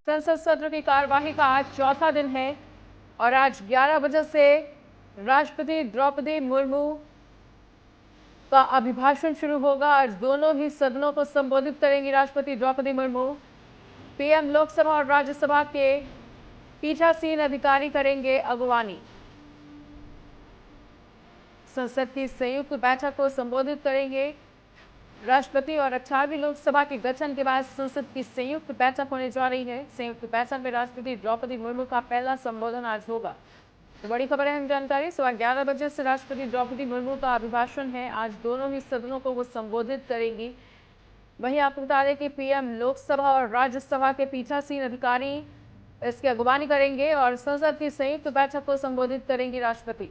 संसद सत्र की कार्यवाही का आज चौथा दिन है और आज 11 बजे से राष्ट्रपति द्रौपदी मुर्मू का अभिभाषण शुरू होगा। आज दोनों ही सदनों को संबोधित करेंगी राष्ट्रपति द्रौपदी मुर्मू। पीएम लोकसभा और राज्यसभा के पीठासीन अधिकारी करेंगे अगवानी। संसद की संयुक्त बैठक को संबोधित करेंगे राष्ट्रपति और 18वीं लोकसभा के गठन के बाद संसद की संयुक्त बैठक होने जा रही है। संयुक्त बैठक में राष्ट्रपति द्रौपदी मुर्मू का पहला संबोधन आज होगा। तो बड़ी खबर है, जानकारी सुबह 11 बजे से राष्ट्रपति द्रौपदी मुर्मू का अभिभाषण है। आज दोनों ही सदनों को वो संबोधित करेंगी। वहीं आपको बता दें कि पीएम लोकसभा और राज्यसभा के पीठासीन अधिकारी इसकी अगवानी करेंगे और संसद की संयुक्त बैठक को संबोधित करेंगी राष्ट्रपति।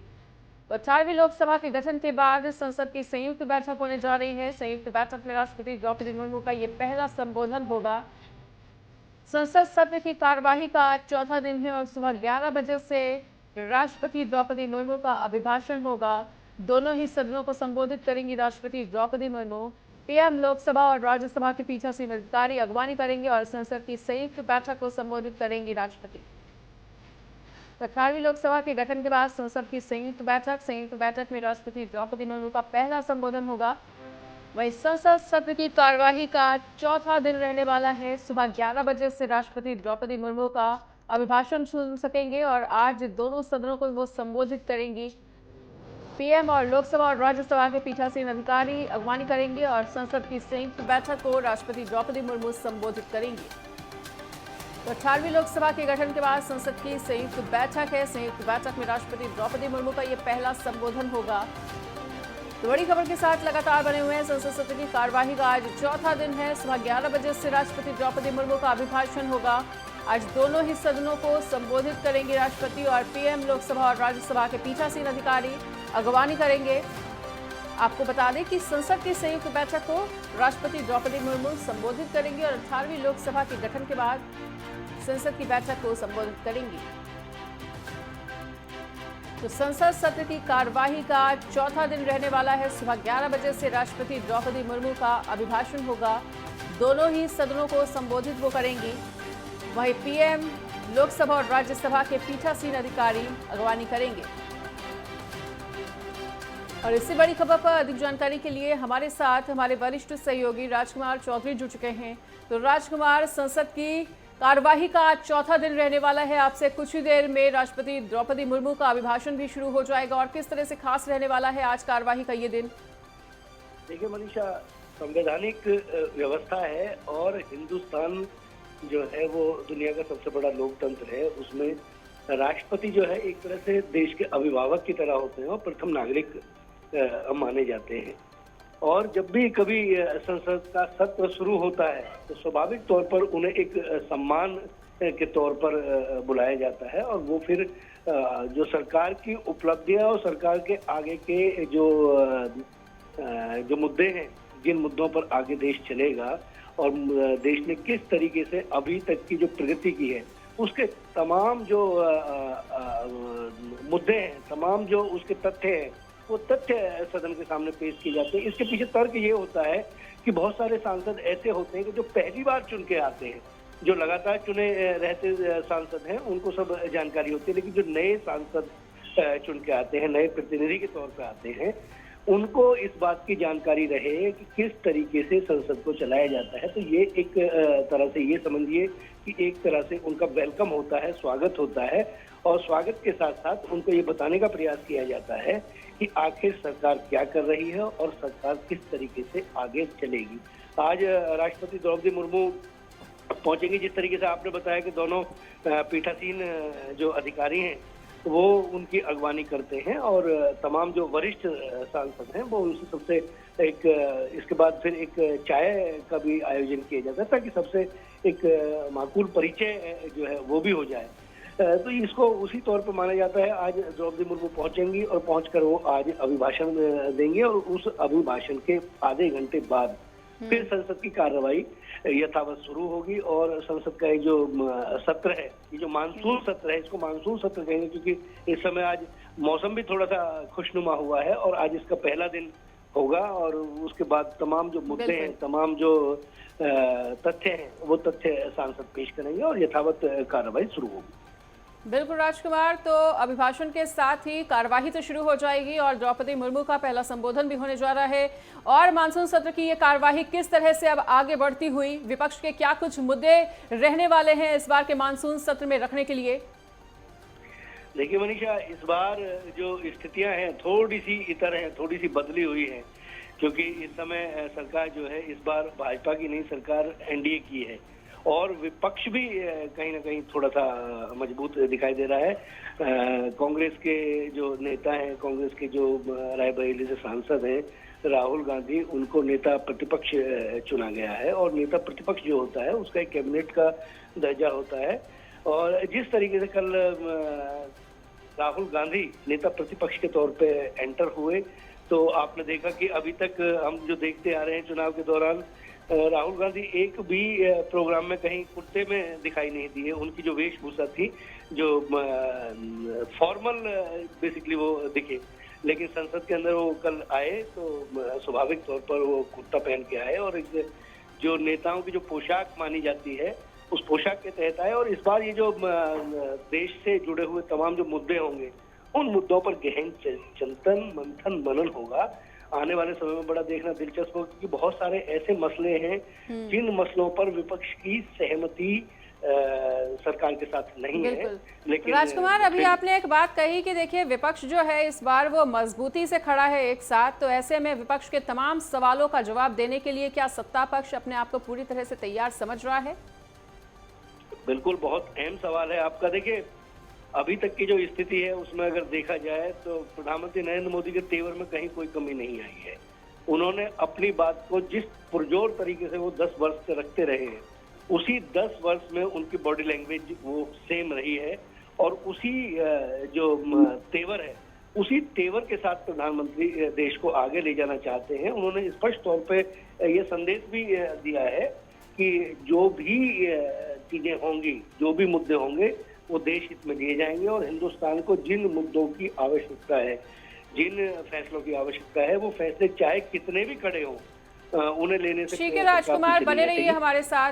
18वीं लोकसभा के गठन के बाद संसद की संयुक्त बैठक होने जा रही है। संयुक्त बैठक में राष्ट्रपति द्रौपदी मुर्मू का ये पहला संबोधन होगा। संसद सत्र की कार्यवाही का आज चौथा दिन है और सुबह 11 बजे से राष्ट्रपति द्रौपदी मुर्मू का अभिभाषण होगा। दोनों ही सदनों को संबोधित करेंगी राष्ट्रपति द्रौपदी मुर्मू। पीएम लोकसभा और राज्यसभा के पीठासीन अधिकारी अगवानी करेंगे और संसद की संयुक्त बैठक को संबोधित करेंगी राष्ट्रपति। 18वीं लोकसभा के गठन के बाद संसद की संयुक्त बैठक में राष्ट्रपति द्रौपदी मुर्मू का पहला संबोधन होगा। वहीं संसद सत्र की कार्यवाही का चौथा दिन रहने वाला है। सुबह 11 बजे से राष्ट्रपति द्रौपदी मुर्मू का अभिभाषण सुन सकेंगे और आज दोनों सदनों को वो संबोधित करेंगी। पीएम और लोकसभा और राज्यसभा के पीठासीन अधिकारी अगवानी करेंगे और संसद की संयुक्त बैठक को राष्ट्रपति द्रौपदी मुर्मू संबोधित करेंगी। तो 18वीं लोकसभा के गठन के बाद संसद की संयुक्त बैठक है। संयुक्त बैठक में राष्ट्रपति द्रौपदी मुर्मू का ये पहला संबोधन होगा। तो बड़ी खबर के साथ लगातार बने हुए हैं। संसद सत्र की कार्यवाही का आज चौथा दिन है। सुबह 11 बजे से राष्ट्रपति द्रौपदी मुर्मू का अभिभाषण होगा। आज दोनों ही सदनों को संबोधित करेंगे राष्ट्रपति और पीएम लोकसभा और राज्यसभा के पीठासीन अधिकारी अगवानी करेंगे। आपको बता दें कि संसद की संयुक्त बैठक को राष्ट्रपति द्रौपदी मुर्मू संबोधित करेंगी और 18वीं लोकसभा के गठन के बाद संसद की बैठक को संबोधित करेंगी। तो संसद सत्र की कार्यवाही का चौथा दिन रहने वाला है। सुबह 11 बजे से राष्ट्रपति द्रौपदी मुर्मू का अभिभाषण होगा। दोनों ही सदनों को संबोधित वो करेंगी। वहीं पीएम लोकसभा और राज्यसभा के पीठासीन अधिकारी अगवानी करेंगे। और इससे बड़ी खबर पर अधिक जानकारी के लिए हमारे साथ हमारे वरिष्ठ सहयोगी राजकुमार चौधरी जुड़ चुके हैं। तो राजकुमार, संसद की कार्यवाही का आज चौथा दिन रहने वाला है। आपसे कुछ ही देर में राष्ट्रपति द्रौपदी मुर्मू का अभिभाषण भी शुरू हो जाएगा और किस तरह से खास रहने वाला है आज कार्यवाही का ये दिन? देखिए मनीषा, संवैधानिक व्यवस्था है और हिंदुस्तान जो है वो दुनिया का सबसे बड़ा लोकतंत्र है। उसमें राष्ट्रपति जो है एक तरह से देश के अभिभावक की तरह होते हैं और प्रथम नागरिक माने जाते हैं। और जब भी कभी संसद का सत्र शुरू होता है तो स्वाभाविक तौर पर उन्हें एक सम्मान के तौर पर बुलाया जाता है और वो फिर जो सरकार की उपलब्धियां और सरकार के आगे के जो मुद्दे हैं, जिन मुद्दों पर आगे देश चलेगा और देश ने किस तरीके से अभी तक की जो प्रगति की है, उसके तमाम जो मुद्दे हैं, तमाम जो उसके तथ्य हैं, वो तथ्य सदन के सामने पेश किए जाते हैं। इसके पीछे तर्क ये होता है कि बहुत सारे सांसद ऐसे होते हैं कि जो पहली बार चुन के आते हैं। जो लगातार चुने रहते सांसद हैं उनको सब जानकारी होती है, लेकिन जो नए सांसद चुन के आते हैं, नए प्रतिनिधि के तौर पर आते हैं, उनको इस बात की जानकारी रहे कि किस तरीके से संसद को चलाया जाता है। तो ये एक तरह से ये समझिए कि एक तरह से उनका वेलकम होता है, स्वागत होता है और स्वागत के साथ साथ उनको ये बताने का प्रयास किया जाता है कि आखिर सरकार क्या कर रही है और सरकार किस तरीके से आगे चलेगी। आज राष्ट्रपति द्रौपदी मुर्मू पहुंचेंगे। जिस तरीके से आपने बताया कि दोनों पीठासीन जो अधिकारी हैं वो उनकी अगवानी करते हैं और तमाम जो वरिष्ठ सांसद हैं वो उनसे सबसे एक इसके बाद फिर एक चाय का भी आयोजन किया जाता है ताकि सबसे एक माकूल परिचय जो है वो भी हो जाए। तो इसको उसी तौर पर माना जाता है। आज द्रौपदी मुर्मू पहुंचेंगी और पहुंचकर वो आज अभिभाषण देंगे और उस अभिभाषण के आधे घंटे बाद फिर संसद की कार्रवाई यथावत शुरू होगी और संसद का जो सत्र है, ये जो मानसून सत्र है, इसको मानसून सत्र कहेंगे क्योंकि इस समय आज मौसम भी थोड़ा सा खुशनुमा हुआ है और आज इसका पहला दिन होगा और उसके बाद तमाम जो मुद्दे हैं, तमाम जो तथ्य हैं, वो तथ्य सांसद पेश करेंगे और यथावत कार्रवाई शुरू होगी। बिल्कुल राजकुमार, तो अभिभाषण के साथ ही कार्यवाही तो शुरू हो जाएगी और द्रौपदी मुर्मू का पहला संबोधन भी होने जा रहा है। और मानसून सत्र की ये कार्यवाही किस तरह से अब आगे बढ़ती हुई, विपक्ष के क्या कुछ मुद्दे रहने वाले हैं इस बार के मानसून सत्र में रखने के लिए? देखिए मनीषा, इस बार जो स्थितियां हैं थोड़ी सी इतर हैं, थोड़ी सी बदली हुई है, क्योंकि इस समय सरकार जो है इस बार भाजपा की नहीं, सरकार एनडीए की है और विपक्ष भी कहीं ना कहीं थोड़ा सा मजबूत दिखाई दे रहा है। कांग्रेस के जो नेता हैं, कांग्रेस के जो रायबरेली से सांसद हैं राहुल गांधी, उनको नेता प्रतिपक्ष चुना गया है और नेता प्रतिपक्ष जो होता है उसका एक कैबिनेट का दर्जा होता है। और जिस तरीके से कल राहुल गांधी नेता प्रतिपक्ष के तौर पे एंटर हुए, तो आपने देखा कि अभी तक हम जो देखते आ रहे हैं चुनाव के दौरान राहुल गांधी एक भी प्रोग्राम में कहीं कुर्ते में दिखाई नहीं दिए। उनकी जो वेशभूषा थी, जो फॉर्मल बेसिकली वो दिखे, लेकिन संसद के अंदर वो कल आए तो स्वाभाविक तौर पर वो कुर्ता पहन के आए और एक जो नेताओं की जो पोशाक मानी जाती है उस पोशाक के तहत आए। और इस बार ये जो देश से जुड़े हुए तमाम जो मुद्दे होंगे, उन मुद्दों पर गहन चिंतन, मंथन, मनन होगा। आने वाले समय में बड़ा देखना दिलचस्प होगा, क्योंकि बहुत सारे ऐसे मसले हैं जिन मसलों पर विपक्ष की सहमति सरकार के साथ नहीं है। लेकिन राजकुमार, अभी आपने एक बात कही कि देखिए विपक्ष जो है इस बार वो मजबूती से खड़ा है एक साथ, तो ऐसे में विपक्ष के तमाम सवालों का जवाब देने के लिए क्या सत्ता पक्ष अपने आप को पूरी तरह से तैयार समझ रहा है? बिल्कुल, बहुत अहम सवाल है आपका। देखिए, अभी तक की जो स्थिति है उसमें अगर देखा जाए तो प्रधानमंत्री नरेंद्र मोदी के तेवर में कहीं कोई कमी नहीं आई है। उन्होंने अपनी बात को जिस पुरजोर तरीके से वो 10 वर्ष से रखते रहे हैं, उसी 10 वर्ष में उनकी बॉडी लैंग्वेज वो सेम रही है और उसी जो तेवर है, उसी तेवर के साथ प्रधानमंत्री देश को आगे ले जाना चाहते हैं। उन्होंने स्पष्ट तौर पे ये संदेश भी दिया है कि जो भी चीजें होंगी, जो भी मुद्दे होंगे, वो देश हित में लिए जाएंगे और हिंदुस्तान को जिन मुद्दों की आवश्यकता है, जिन फैसलों की आवश्यकता है, वो फैसले चाहे कितने भी खड़े हों, उन्हें लेने से। ठीक है राजकुमार, बने रहिए हमारे साथ।